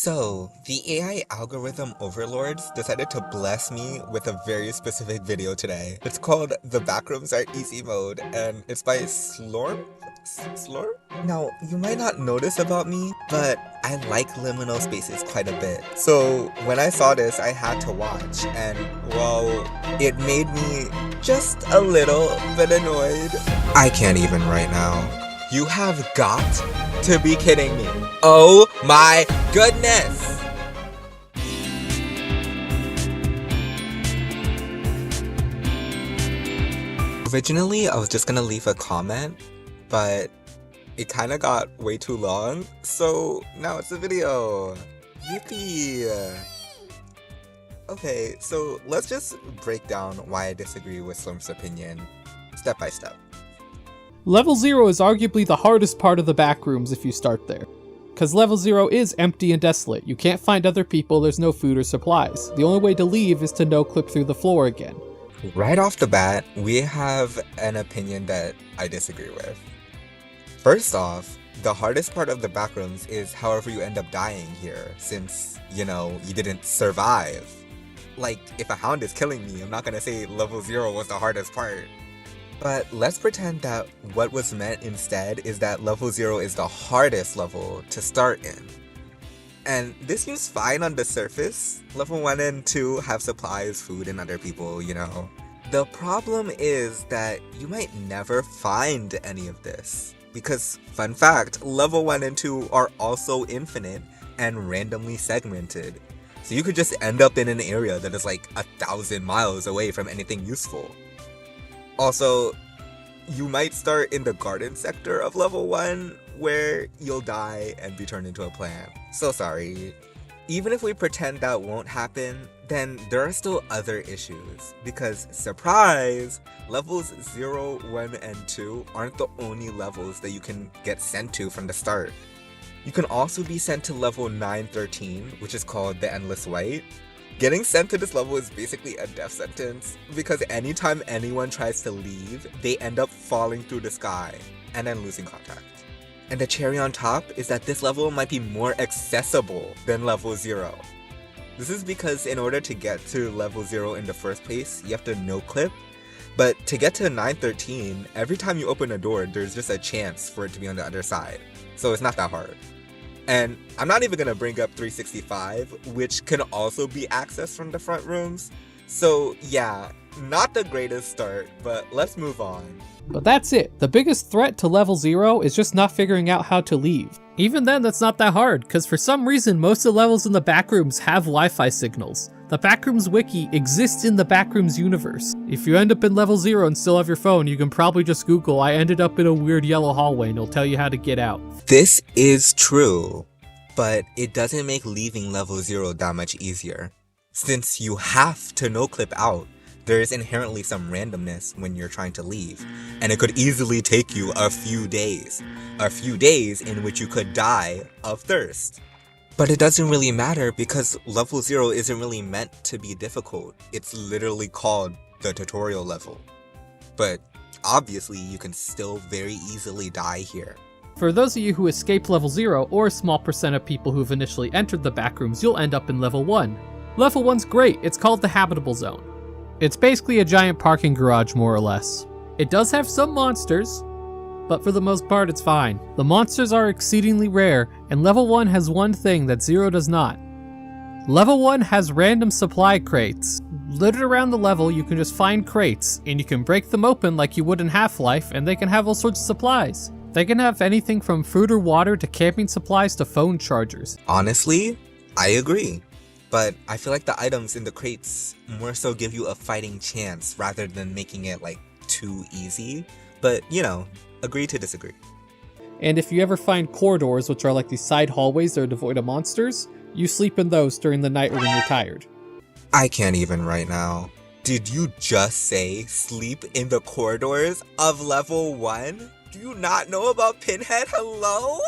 So, the AI algorithm overlords decided to bless me with a very specific video today. It's called The Backrooms Are Easy Mode, and it's by Slorm? Slorm? Now, you might not notice about me, but I like liminal spaces quite a bit. So, when I saw this, I had to watch, and, well, it made me just a little bit annoyed. I can't even right now. You have got to be kidding me. Oh my goodness! Originally, I was just gonna leave a comment, but it kinda got way too long, so now it's a video. Yippee! Okay, so let's just break down why I disagree with Slurm's opinion, step by step. Level 0 is arguably the hardest part of the Backrooms if you start there. Cause level 0 is empty and desolate, you can't find other people, there's no food or supplies. The only way to leave is to no-clip through the floor again. Right off the bat, we have an opinion that I disagree with. First off, the hardest part of the Backrooms is however you end up dying here, since, you know, you didn't survive. Like, if a hound is killing me, I'm not gonna say level 0 was the hardest part. But let's pretend that what was meant instead is that level 0 is the hardest level to start in. And this seems fine on the surface. Level 1 and 2 have supplies, food, and other people, you know. The problem is that you might never find any of this. Because, fun fact, level 1 and 2 are also infinite and randomly segmented. So you could just end up in an area that is like 1,000 miles away from anything useful. Also, you might start in the garden sector of level 1, where you'll die and be turned into a plant. So sorry. Even if we pretend that won't happen, then there are still other issues. Because, surprise! Levels 0, 1, and 2 aren't the only levels that you can get sent to from the start. You can also be sent to level 913, which is called the Endless White. Getting sent to this level is basically a death sentence, because anytime anyone tries to leave, they end up falling through the sky, and then losing contact. And the cherry on top is that this level might be more accessible than level 0. This is because in order to get to level 0 in the first place, you have to no-clip, but to get to 913, every time you open a door, there's just a chance for it to be on the other side, so it's not that hard. And I'm not even gonna bring up 365, which can also be accessed from the front rooms. So yeah, not the greatest start, but let's move on. But that's it. The biggest threat to level 0 is just not figuring out how to leave. Even then, that's not that hard, because for some reason most of the levels in the Backrooms have Wi-Fi signals. The Backrooms wiki exists in the Backrooms universe. If you end up in level 0 and still have your phone, you can probably just Google, I ended up in a weird yellow hallway, and it'll tell you how to get out. This is true, but it doesn't make leaving level 0 that much easier. Since you have to no-clip out, there is inherently some randomness when you're trying to leave, and it could easily take you a few days. A few days in which you could die of thirst. But it doesn't really matter because level 0 isn't really meant to be difficult. It's literally called the tutorial level. But obviously you can still very easily die here. For those of you who escaped level 0, or a small percent of people who've initially entered the Backrooms, you'll end up in level 1. Level 1's great, it's called the Habitable Zone. It's basically a giant parking garage, more or less. It does have some monsters, but for the most part it's fine. The monsters are exceedingly rare, and level 1 has one thing that 0 does not. Level 1 has random supply crates. Littered around the level, you can just find crates, and you can break them open like you would in Half-Life, and they can have all sorts of supplies. They can have anything from food or water to camping supplies to phone chargers. Honestly, I agree. But I feel like the items in the crates more so give you a fighting chance rather than making it like too easy. But, you know, agree to disagree. And if you ever find corridors, which are like these side hallways that are devoid of monsters, you sleep in those during the night or when you're tired. I can't even right now. Did you just say sleep in the corridors of level 1? Do you not know about Pinhead? Hello?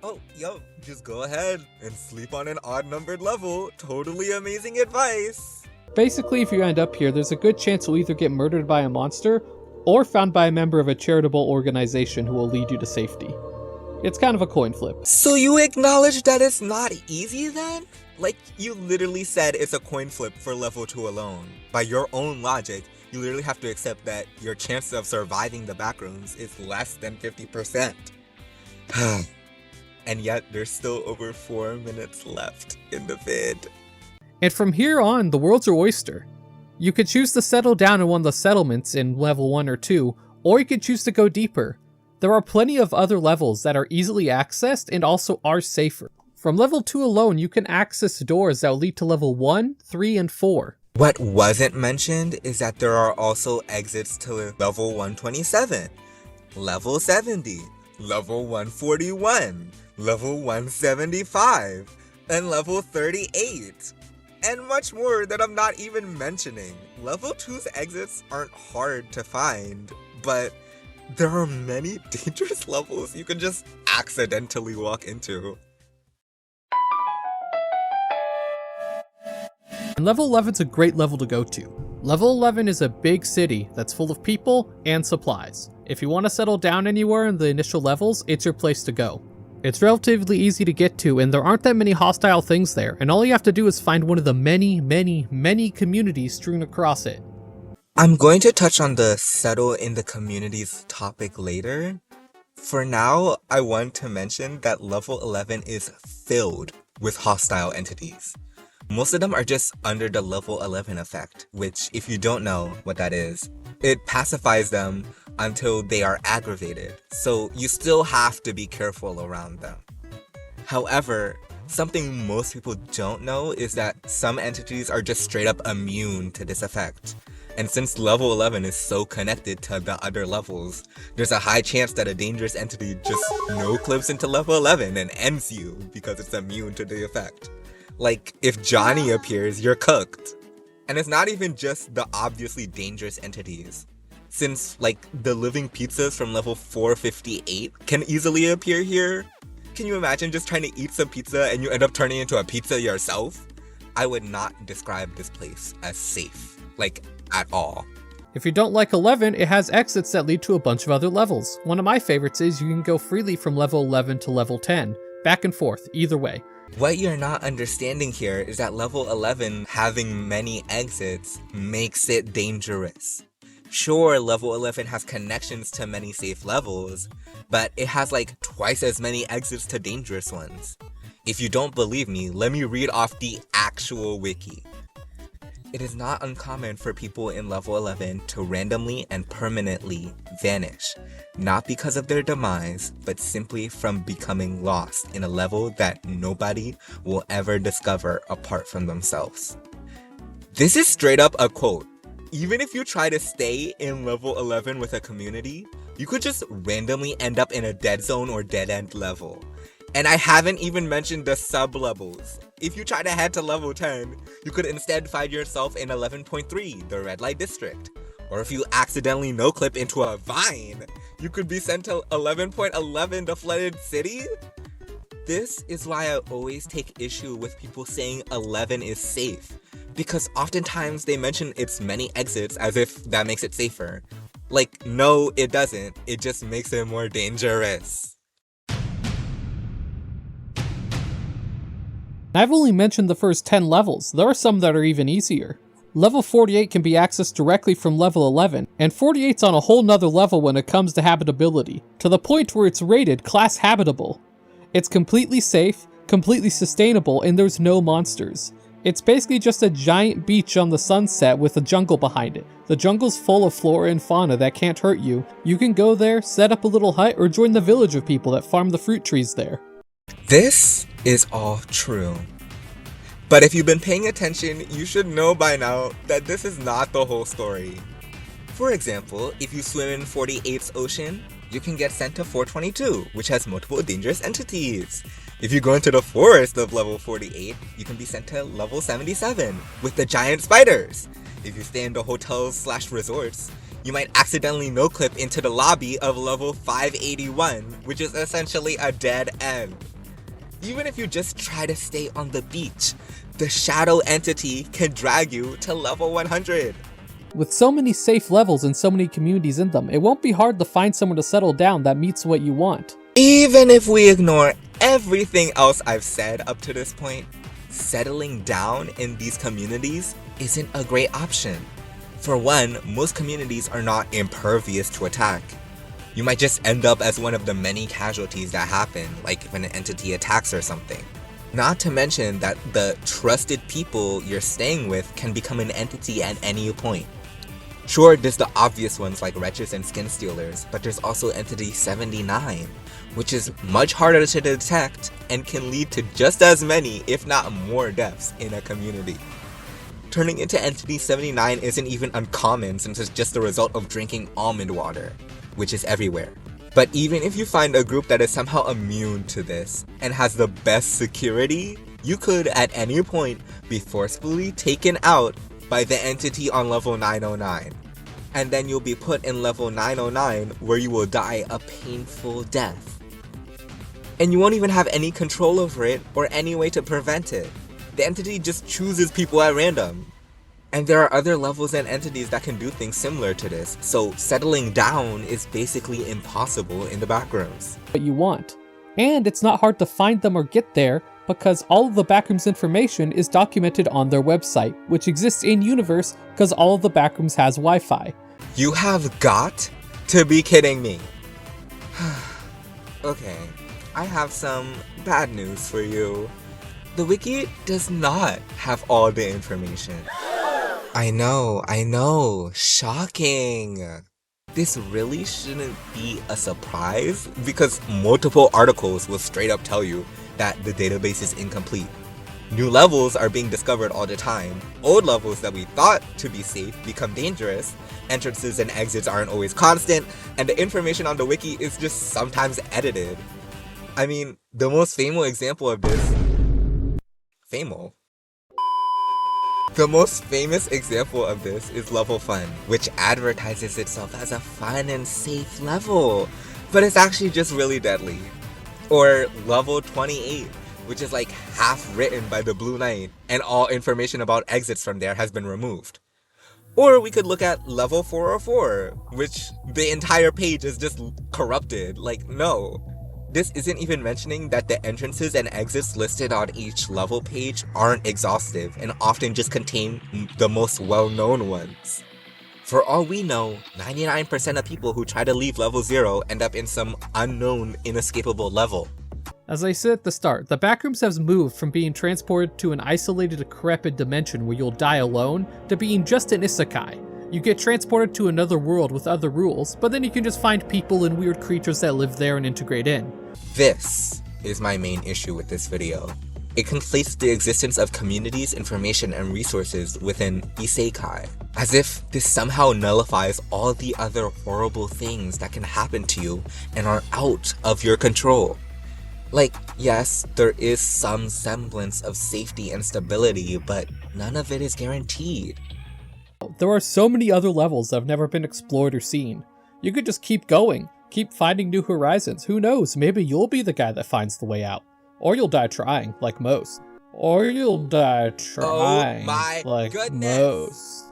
Oh, yo, just go ahead and sleep on an odd-numbered level. Totally amazing advice. Basically, if you end up here, there's a good chance you'll either get murdered by a monster or found by a member of a charitable organization who will lead you to safety. It's kind of a coin flip. So you acknowledge that it's not easy then? Like, you literally said it's a coin flip for level 2 alone. By your own logic, you literally have to accept that your chance of surviving the backrooms is less than 50%. And yet, there's still over 4 minutes left in the vid. And from here on, the world's your oyster. You could choose to settle down in one of the settlements in level 1 or 2, or you could choose to go deeper. There are plenty of other levels that are easily accessed and also are safer. From level 2 alone, you can access doors that will lead to level 1, 3, and 4. What wasn't mentioned is that there are also exits to level 127, level 70, level 141, level 175, and level 38. And much more that I'm not even mentioning. Level 2's exits aren't hard to find, but there are many dangerous levels you can just accidentally walk into. And level 11's a great level to go to. Level 11 is a big city that's full of people and supplies. If you want to settle down anywhere in the initial levels, it's your place to go. It's relatively easy to get to, and there aren't that many hostile things there, and all you have to do is find one of the many communities strewn across it. I'm going to touch on the settle in the communities topic later. For now, I want to mention that level 11 is filled with hostile entities. Most of them are just under the level 11 effect, which, if you don't know what that is, it pacifies them until they are aggravated, so you still have to be careful around them. However, something most people don't know is that some entities are just straight up immune to this effect. And since level 11 is so connected to the other levels, there's a high chance that a dangerous entity just no-clips into level 11 and ends you because it's immune to the effect. Like, if Johnny appears, you're cooked. And it's not even just the obviously dangerous entities. Since, like, the living pizzas from level 458 can easily appear here, can you imagine just trying to eat some pizza and you end up turning into a pizza yourself? I would not describe this place as safe, like, at all. If you don't like 11, it has exits that lead to a bunch of other levels. One of my favorites is you can go freely from level 11 to level 10, back and forth, either way. What you're not understanding here is that level 11 having many exits makes it dangerous. Sure, level 11 has connections to many safe levels, but it has like twice as many exits to dangerous ones. If you don't believe me, let me read off the actual wiki. It is not uncommon for people in level 11 to randomly and permanently vanish, not because of their demise, but simply from becoming lost in a level that nobody will ever discover apart from themselves. This is straight up a quote. Even if you try to stay in level 11 with a community, you could just randomly end up in a dead zone or dead end level. And I haven't even mentioned the sub-levels. If you try to head to level 10, you could instead find yourself in 11.3, the red light district. Or if you accidentally no-clip into a vine, you could be sent to 11.11, the flooded city? This is why I always take issue with people saying 11 is safe. Because oftentimes they mention its many exits as if that makes it safer. Like, no, it doesn't. It just makes it more dangerous. I've only mentioned the first 10 levels. There are some that are even easier. Level 48 can be accessed directly from level 11, and 48's on a whole nother level when it comes to habitability, to the point where it's rated class habitable. It's completely safe, completely sustainable, and there's no monsters. It's basically just a giant beach on the sunset with a jungle behind it. The jungle's full of flora and fauna that can't hurt you. You can go there, set up a little hut, or join the village of people that farm the fruit trees there. This is all true. But if you've been paying attention, you should know by now that this is not the whole story. For example, if you swim in 48's ocean, you can get sent to 422, which has multiple dangerous entities. If you go into the forest of level 48, you can be sent to level 77 with the giant spiders. If you stay in the hotels/resorts, you might accidentally no-clip into the lobby of level 581, which is essentially a dead end. Even if you just try to stay on the beach, the shadow entity can drag you to level 100. With so many safe levels and so many communities in them, it won't be hard to find somewhere to settle down that meets what you want. Even if we ignore everything else I've said up to this point, settling down in these communities isn't a great option. For one, most communities are not impervious to attack. You might just end up as one of the many casualties that happen, like when an entity attacks or something. Not to mention that the trusted people you're staying with can become an entity at any point. Sure, there's the obvious ones like wretches and skin stealers, but there's also Entity 79, which is much harder to detect and can lead to just as many, if not more, deaths in a community. Turning into Entity 79 isn't even uncommon since it's just the result of drinking almond water, which is everywhere. But even if you find a group that is somehow immune to this and has the best security, you could at any point be forcefully taken out by the entity on level 909. And then you'll be put in level 909 where you will die a painful death. And you won't even have any control over it or any way to prevent it. The entity just chooses people at random. And there are other levels and entities that can do things similar to this, so settling down is basically impossible in the Backrooms. What you want. And it's not hard to find them or get there, because all of the Backrooms information is documented on their website, which exists in-universe because all of the Backrooms has Wi-Fi. You have got to be kidding me. Okay, I have some bad news for you. The wiki does not have all the information. I know, shocking. This really shouldn't be a surprise because multiple articles will straight up tell you that the database is incomplete. New levels are being discovered all the time. Old levels that we thought to be safe become dangerous. Entrances and exits aren't always constant, and the information on the wiki is just sometimes edited. I mean, the most famous example of this... Famoule. The most famous example of this is Level Fun, which advertises itself as a fun and safe level, but it's actually just really deadly. Or Level 28, which is like half written by the Blue Knight, and all information about exits from there has been removed. Or we could look at Level 404, which the entire page is just corrupted. Like, no. This isn't even mentioning that the entrances and exits listed on each level page aren't exhaustive and often just contain the most well-known ones. For all we know, 99% of people who try to leave level 0 end up in some unknown, inescapable level. As I said at the start, the Backrooms has moved from being transported to an isolated, decrepit dimension where you'll die alone to being just an isekai. You get transported to another world with other rules, but then you can just find people and weird creatures that live there and integrate in. This is my main issue with this video. It conflates the existence of communities, information, and resources within isekai, as if this somehow nullifies all the other horrible things that can happen to you and are out of your control. Like, yes, there is some semblance of safety and stability, but none of it is guaranteed. There are so many other levels that have never been explored or seen. You could just keep going, keep finding new horizons. Who knows, maybe you'll be the guy that finds the way out. Or you'll die trying, like most. Or you'll die trying, Oh my like goodness. most.